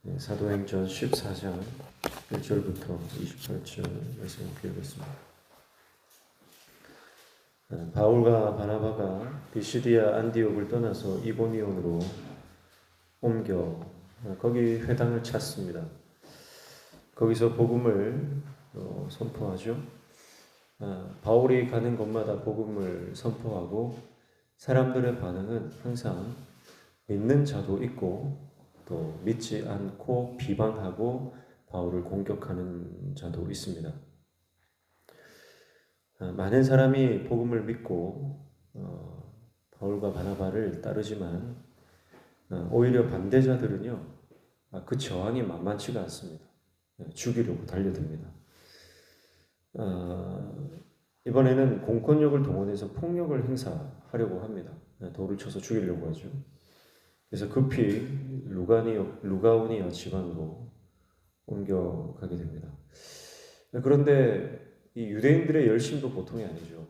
사도행전 14장 1절부터 28절 말씀 읽겠습니다. 바울과 바나바가 비시디아 안디옥을 떠나서 이고니온으로 옮겨 거기 회당을 찾습니다. 거기서 복음을 선포하죠. 바울이 가는 곳마다 복음을 선포하고 사람들의 반응은 항상 믿는 자도 있고 또 믿지 않고 비방하고 바울을 공격하는 자도 있습니다. 많은 사람이 복음을 믿고 바울과 바나바를 따르지만 오히려 반대자들은요, 그 저항이 만만치가 않습니다. 죽이려고 달려듭니다. 이번에는 공권력을 동원해서 폭력을 행사하려고 합니다. 돌을 쳐서 죽이려고 하죠. 그래서 급히 루가오니아 지방으로 옮겨가게 됩니다. 그런데 이 유대인들의 열심도 보통이 아니죠.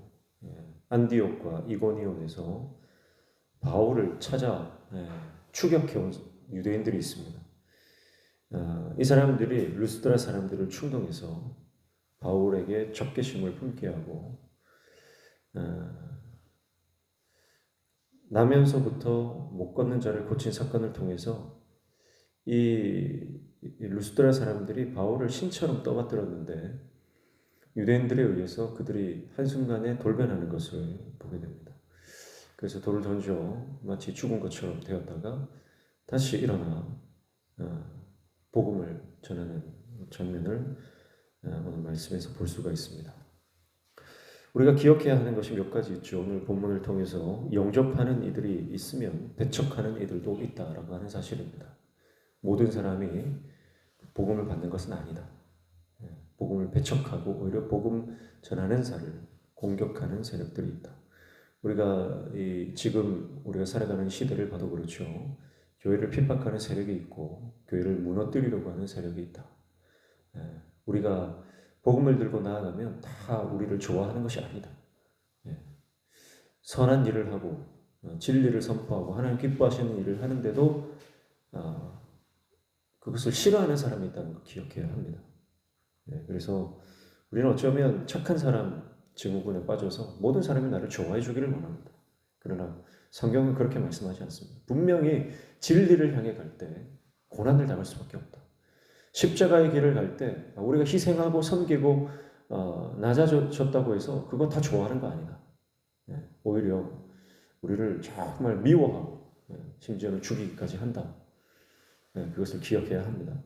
안디옥과 이고니온에서 바울을 찾아 추격해온 유대인들이 있습니다. 이 사람들이 루스드라 사람들을 충동해서 바울에게 적개심을 품게 하고 나면서부터 못 걷는 자를 고친 사건을 통해서 이 루스드라 사람들이 바울을 신처럼 떠받들었는데 유대인들에 의해서 그들이 한순간에 돌변하는 것을 보게 됩니다. 그래서 돌을 던져 마치 죽은 것처럼 되었다가 다시 일어나 복음을 전하는 장면을 오늘 말씀에서 볼 수가 있습니다. 우리가 기억해야 하는 것이 몇 가지 있죠. 오늘 본문을 통해서 영접하는 이들이 있으면 배척하는 이들도 있다라고 하는 사실입니다. 모든 사람이 복음을 받는 것은 아니다. 복음을 배척하고 오히려 복음 전하는 자를 공격하는 세력들이 있다. 우리가 지금 우리가 살아가는 시대를 봐도 그렇죠. 교회를 핍박하는 세력이 있고 교회를 무너뜨리려고 하는 세력이 있다. 우리가 복음을 들고 나아가면 다 우리를 좋아하는 것이 아니다. 선한 일을 하고 진리를 선포하고 하나님 기뻐하시는 일을 하는데도 그것을 싫어하는 사람이 있다는 걸 기억해야 합니다. 그래서 우리는 어쩌면 착한 사람 증후군에 빠져서 모든 사람이 나를 좋아해 주기를 원합니다. 그러나 성경은 그렇게 말씀하지 않습니다. 분명히 진리를 향해 갈 때 고난을 당할 수밖에 없다. 십자가의 길을 갈 때 우리가 희생하고 섬기고 낮아졌다고 해서 그거 다 좋아하는 거 아니다. 오히려 우리를 정말 미워하고 심지어는 죽이기까지 한다. 그것을 기억해야 합니다.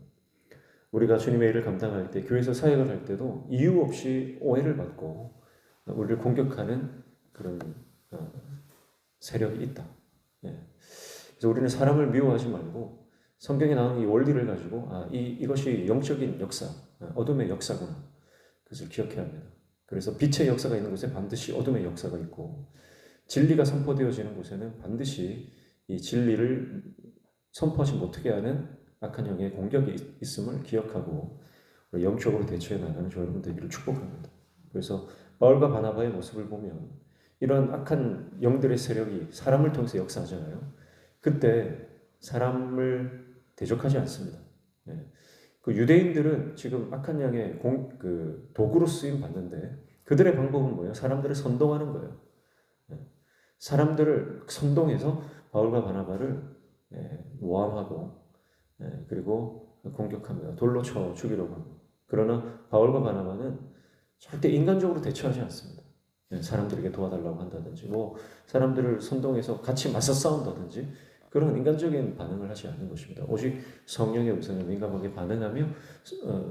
우리가 주님의 일을 감당할 때 교회에서 사역을 할 때도 이유 없이 오해를 받고 우리를 공격하는 그런 세력이 있다. 그래서 우리는 사람을 미워하지 말고 성경에 나오는 이 원리를 가지고 이것이 영적인 역사, 어둠의 역사구나. 그것을 기억해야 합니다. 그래서 빛의 역사가 있는 곳에 반드시 어둠의 역사가 있고 진리가 선포되어지는 곳에는 반드시 이 진리를 선포하지 못하게 하는 악한 영의 공격이 있음을 기억하고 영적으로 대처해 나가는 저 여러분 되기를 축복합니다. 그래서 바울과 바나바의 모습을 보면 이런 악한 영들의 세력이 사람을 통해서 역사하잖아요. 그때 사람을 대적하지 않습니다. 그 유대인들은 지금 악한 영의 도구로 쓰임 받는데 그들의 방법은 뭐예요? 사람들을 선동하는 거예요. 사람들을 선동해서 바울과 바나바를 모함하고 그리고 공격합니다. 돌로 쳐 죽이려고 합니다. 그러나 바울과 바나바는 절대 인간적으로 대처하지 않습니다. 사람들에게 도와달라고 한다든지 사람들을 선동해서 같이 맞서 싸운다든지 그런 인간적인 반응을 하지 않는 것입니다. 오직 성령의 음성에 민감하게 반응하며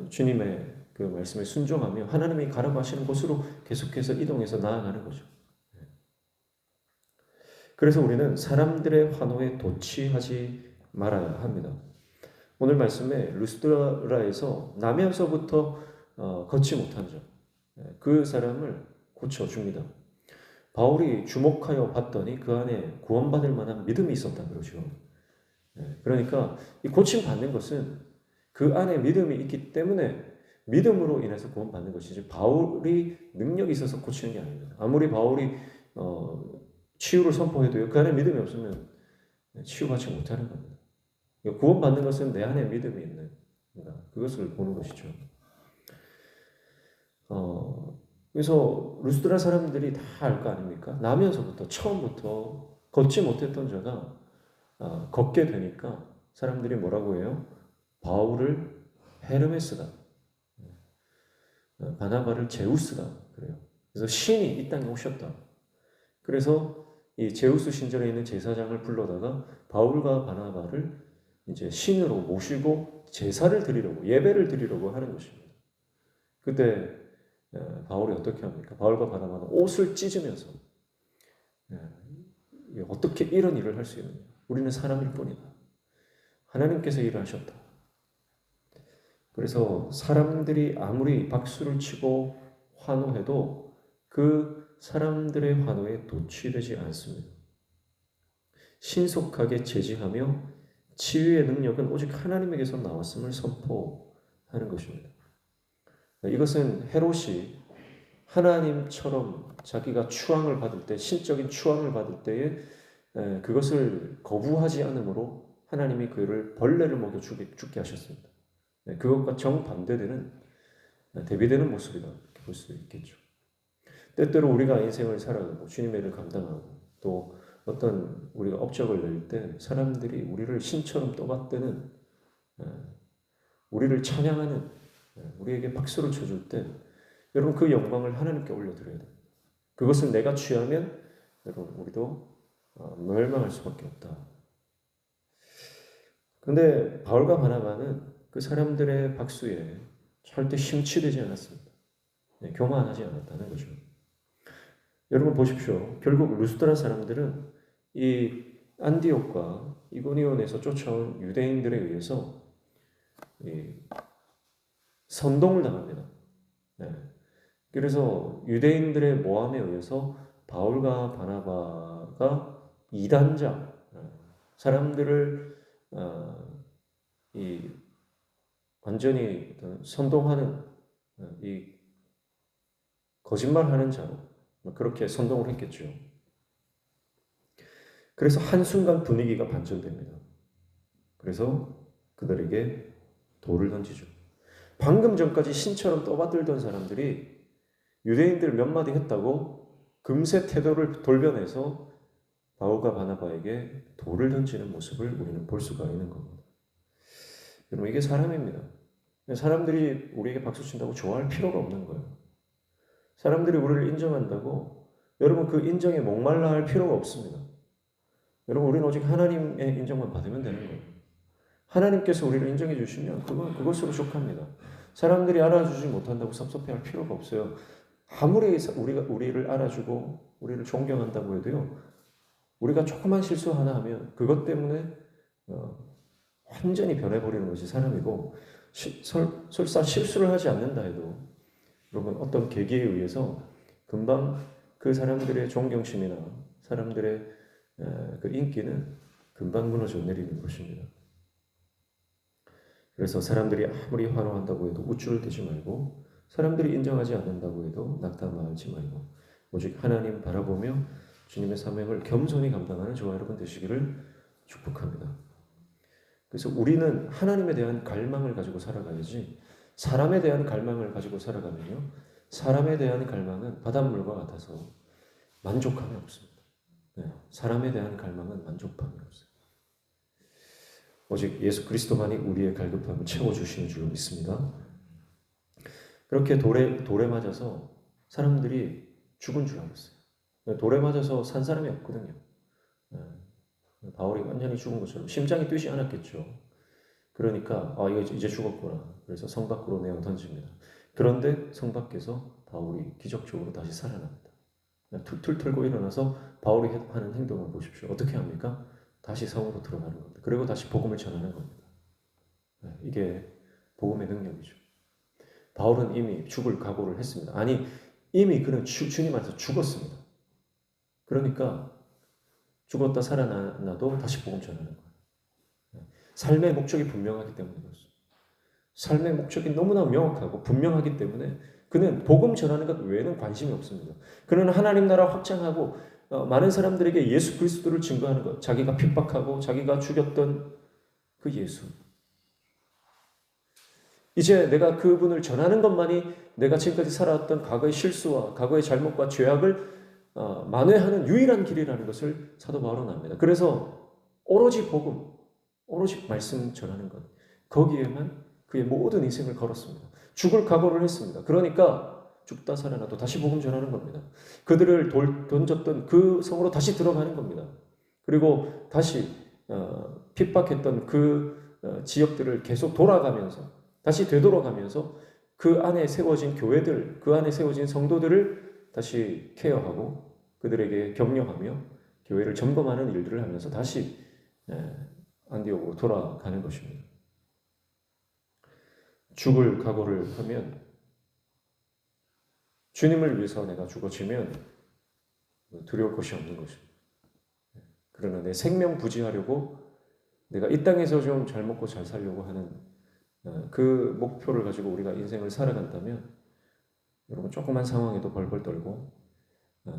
주님의 그 말씀에 순종하며 하나님이 가라고 하시는 곳으로 계속해서 이동해서 나아가는 거죠. 그래서 우리는 사람들의 환호에 도취하지 말아야 합니다. 오늘 말씀에 루스드라에서 나면서부터 걷지 못한 자, 그 사람을 고쳐줍니다. 바울이 주목하여 봤더니 그 안에 구원받을 만한 믿음이 있었다 그러죠. 그러니까 이 고침받는 것은 그 안에 믿음이 있기 때문에 믿음으로 인해서 구원받는 것이지 바울이 능력이 있어서 고치는 게 아닙니다. 아무리 바울이 치유를 선포해도요, 그 안에 믿음이 없으면 치유받지 못하는 겁니다. 구원받는 것은 내 안에 믿음이 있는 그것을 보는 것이죠. 그래서 루스드라 사람들이 다 알 거 아닙니까? 나면서부터 처음부터 걷지 못했던 자가 걷게 되니까 사람들이 뭐라고 해요? 바울을 헤르메스다, 바나바를 제우스다 그래요. 그래서 신이 이 땅에 오셨다. 그래서 이 제우스 신전에 있는 제사장을 불러다가 바울과 바나바를 이제 신으로 모시고 제사를 드리려고, 예배를 드리려고 하는 것입니다. 그때 바울이 어떻게 합니까? 바울과 바나바는 옷을 찢으면서 어떻게 이런 일을 할 수 있느냐? 우리는 사람일 뿐이다. 하나님께서 일을 하셨다. 그래서 사람들이 아무리 박수를 치고 환호해도 그 사람들의 환호에 도취되지 않습니다. 신속하게 제지하며 치유의 능력은 오직 하나님에게서 나왔음을 선포하는 것입니다. 이것은 헤롯이 하나님처럼 자기가 추앙을 받을 때, 신적인 추앙을 받을 때에 그것을 거부하지 않으므로 하나님이 그를 벌레를 먹여 죽게 하셨습니다. 그것과 정반대되는 대비되는 모습이다 이렇게 볼 수 있겠죠. 때때로 우리가 인생을 살아가고 주님의 일을 감당하고 또 어떤 우리가 업적을 낼 때 사람들이 우리를 신처럼 떠받드는, 우리를 찬양하는, 우리에게 박수를 쳐줄 때 여러분 그 영광을 하나님께 올려드려야 돼요. 그것을 내가 취하면 여러분 우리도 멸망할 수밖에 없다. 그런데 바울과 바나바는 그 사람들의 박수에 절대 심취되지 않았습니다. 교만하지 않았다는 거죠. 여러분 보십시오. 결국 루스드라 사람들은 이 안디옥과 이고니온에서 쫓아온 유대인들에 의해서 선동을 당합니다. 그래서 유대인들의 모함에 의해서 바울과 바나바가 이단자, 사람들을 완전히 선동하는, 이 거짓말하는 자로 그렇게 선동을 했겠죠. 그래서 한순간 분위기가 반전됩니다. 그래서 그들에게 돌을 던지죠. 방금 전까지 신처럼 떠받들던 사람들이 유대인들 몇 마디 했다고 금세 태도를 돌변해서 바울과 바나바에게 돌을 던지는 모습을 우리는 볼 수가 있는 겁니다. 여러분 이게 사람입니다. 사람들이 우리에게 박수 친다고 좋아할 필요가 없는 거예요. 사람들이 우리를 인정한다고 여러분 그 인정에 목말라 할 필요가 없습니다. 여러분 우리는 오직 하나님의 인정만 받으면 되는 거예요. 하나님께서 우리를 인정해 주시면 그것으로 족합니다. 사람들이 알아주지 못한다고 섭섭해할 필요가 없어요. 아무리 우리가 우리를 알아주고 우리를 존경한다고 해도요, 우리가 조그만 실수 하나 하면 그것 때문에 완전히 변해버리는 것이 사람이고, 설사 실수를 하지 않는다 해도 여러분 어떤 계기에 의해서 금방 그 사람들의 존경심이나 사람들의 그 인기는 금방 무너져 내리는 것입니다. 그래서 사람들이 아무리 환호한다고 해도 우쭐을 대지 말고, 사람들이 인정하지 않는다고 해도 낙담하지 말고 오직 하나님 바라보며 주님의 사명을 겸손히 감당하는 저와 여러분 되시기를 축복합니다. 그래서 우리는 하나님에 대한 갈망을 가지고 살아가야지, 사람에 대한 갈망을 가지고 살아가면요, 사람에 대한 갈망은 바닷물과 같아서 만족함이 없습니다. 사람에 대한 갈망은 만족함이 없어요. 오직 예수 그리스도만이 우리의 갈급함을 채워주시는 줄로 믿습니다. 그렇게 돌에 맞아서 사람들이 죽은 줄 알았어요. 돌에 맞아서 산 사람이 없거든요. 바울이 완전히 죽은 것처럼 심장이 뛰지 않았겠죠. 그러니까 이거 이제 죽었구나. 그래서 성 밖으로 내어 던집니다. 그런데 성 밖에서 바울이 기적적으로 다시 살아납니다. 툴툴 털고 일어나서 바울이 하는 행동을 보십시오. 어떻게 합니까? 다시 성으로 들어가는 겁니다. 그리고 다시 복음을 전하는 겁니다. 이게 복음의 능력이죠. 바울은 이미 죽을 각오를 했습니다. 아니, 이미 그는 주님 안에서 죽었습니다. 그러니까 죽었다 살아나도 다시 복음 전하는 거예요. 삶의 목적이 분명하기 때문에 그렇습니다. 삶의 목적이 너무나 명확하고 분명하기 때문에 그는 복음 전하는 것 외에는 관심이 없습니다. 그는 하나님 나라 확장하고 많은 사람들에게 예수 그리스도를 증거하는 것, 자기가 핍박하고 자기가 죽였던 그 예수. 이제 내가 그분을 전하는 것만이 내가 지금까지 살아왔던 과거의 실수와 과거의 잘못과 죄악을 만회하는 유일한 길이라는 것을 사도 바울은 압니다. 그래서 오로지 복음, 오로지 말씀 전하는 것, 거기에만 그의 모든 인생을 걸었습니다. 죽을 각오를 했습니다. 그러니까 죽다 살아나도 다시 복음 전하는 겁니다. 그들을 던졌던 그 성으로 다시 들어가는 겁니다. 그리고 다시 핍박했던 그 지역들을 계속 돌아가면서 다시 되돌아가면서 그 안에 세워진 교회들, 그 안에 세워진 성도들을 다시 케어하고 그들에게 격려하며 교회를 점검하는 일들을 하면서 다시 안디옥으로 돌아가는 것입니다. 죽을 각오를 하면 주님을 위해서 내가 죽어지면 두려울 것이 없는 것입니다. 그러나 내 생명 부지하려고 내가 이 땅에서 좀 잘 먹고 잘 살려고 하는 그 목표를 가지고 우리가 인생을 살아간다면 여러분 조그만 상황에도 벌벌 떨고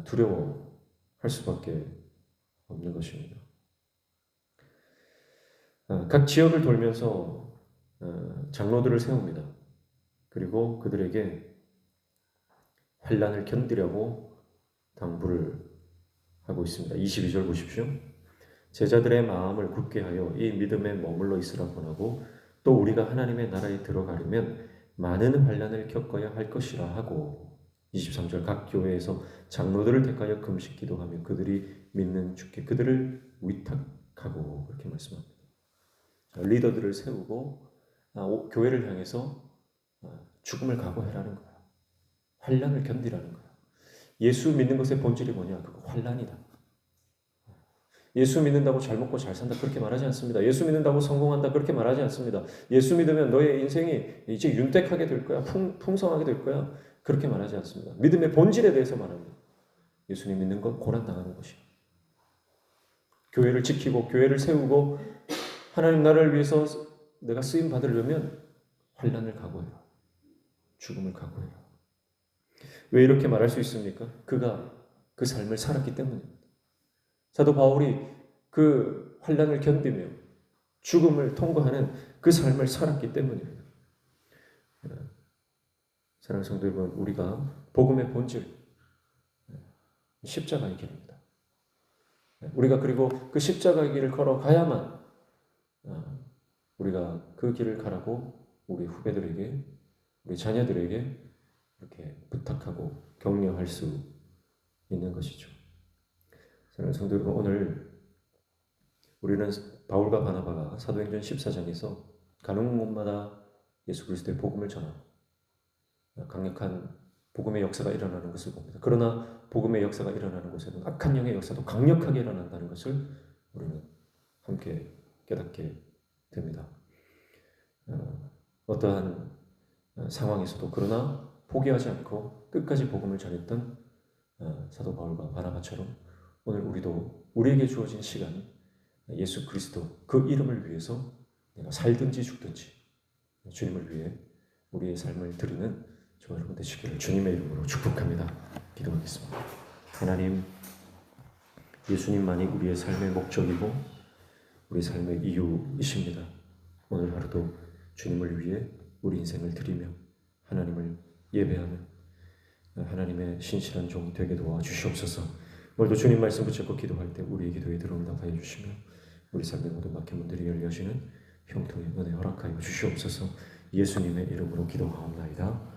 두려워할 수밖에 없는 것입니다. 각 지역을 돌면서 장로들을 세웁니다. 그리고 그들에게 환난을 견디려고 당부를 하고 있습니다. 22절 보십시오. 제자들의 마음을 굳게 하여 이 믿음에 머물러 있으라 권하고 또 우리가 하나님의 나라에 들어가려면 많은 환난을 겪어야 할 것이라 하고 23절 각 교회에서 장로들을 택하여 금식 기도하며 그들이 믿는 주께 그들을 위탁하고 그렇게 말씀합니다. 리더들을 세우고 교회를 향해서 죽음을 각오해라는 거야. 환난을 견디라는 거야. 예수 믿는 것의 본질이 뭐냐? 그거 환난이다. 예수 믿는다고 잘 먹고 잘 산다 그렇게 말하지 않습니다. 예수 믿는다고 성공한다 그렇게 말하지 않습니다. 예수 믿으면 너의 인생이 이제 윤택하게 될 거야. 풍성하게 될 거야. 그렇게 말하지 않습니다. 믿음의 본질에 대해서 말합니다. 예수님 믿는 건 고난당하는 것이야. 교회를 지키고 교회를 세우고 하나님 나라를 위해서 내가 쓰임 받으려면 환난을 각오해라. 죽음을 각오해라. 왜 이렇게 말할 수 있습니까? 그가 그 삶을 살았기 때문입니다. 사도 바울이 그 환난을 견디며 죽음을 통과하는 그 삶을 살았기 때문입니다. 사랑하는 성도 여러분, 우리가 복음의 본질, 십자가의 길입니다. 우리가 그리고 그 십자가의 길을 걸어가야만 우리가 그 길을 가라고 우리 후배들에게, 우리 자녀들에게 이렇게 부탁하고 격려할 수 있는 것이죠. 사랑하는 성도 여러분, 오늘 우리는 바울과 바나바가 사도행전 14장에서 가는 곳마다 예수 그리스도의 복음을 전하고 강력한 복음의 역사가 일어나는 것을 봅니다. 그러나 복음의 역사가 일어나는 곳에는 악한 영의 역사도 강력하게 일어난다는 것을 우리는 함께 깨닫게 됩니다. 어떠한 상황에서도 그러나 포기하지 않고 끝까지 복음을 전했던 사도 바울과 바나바처럼 오늘 우리도 우리에게 주어진 시간이 예수 그리스도 그 이름을 위해서 내가 살든지 죽든지 주님을 위해 우리의 삶을 드리는 저와 여러분 되시기를 주님의 이름으로 축복합니다. 기도하겠습니다. 하나님, 예수님만이 우리의 삶의 목적이고 우리 삶의 이유이십니다. 오늘 하루도 주님을 위해 우리 인생을 드리며 하나님을 예배하는 하나님의 신실한 종 되게 도와주시옵소서. 오늘도 주님 말씀 붙잡고 기도할 때 우리의 기도에 들어응답하여 주시며 우리 삶의 모든 막힌 문들이 열려지는 형통의 은혜 허락하여 주시옵소서. 예수님의 이름으로 기도하옵나이다.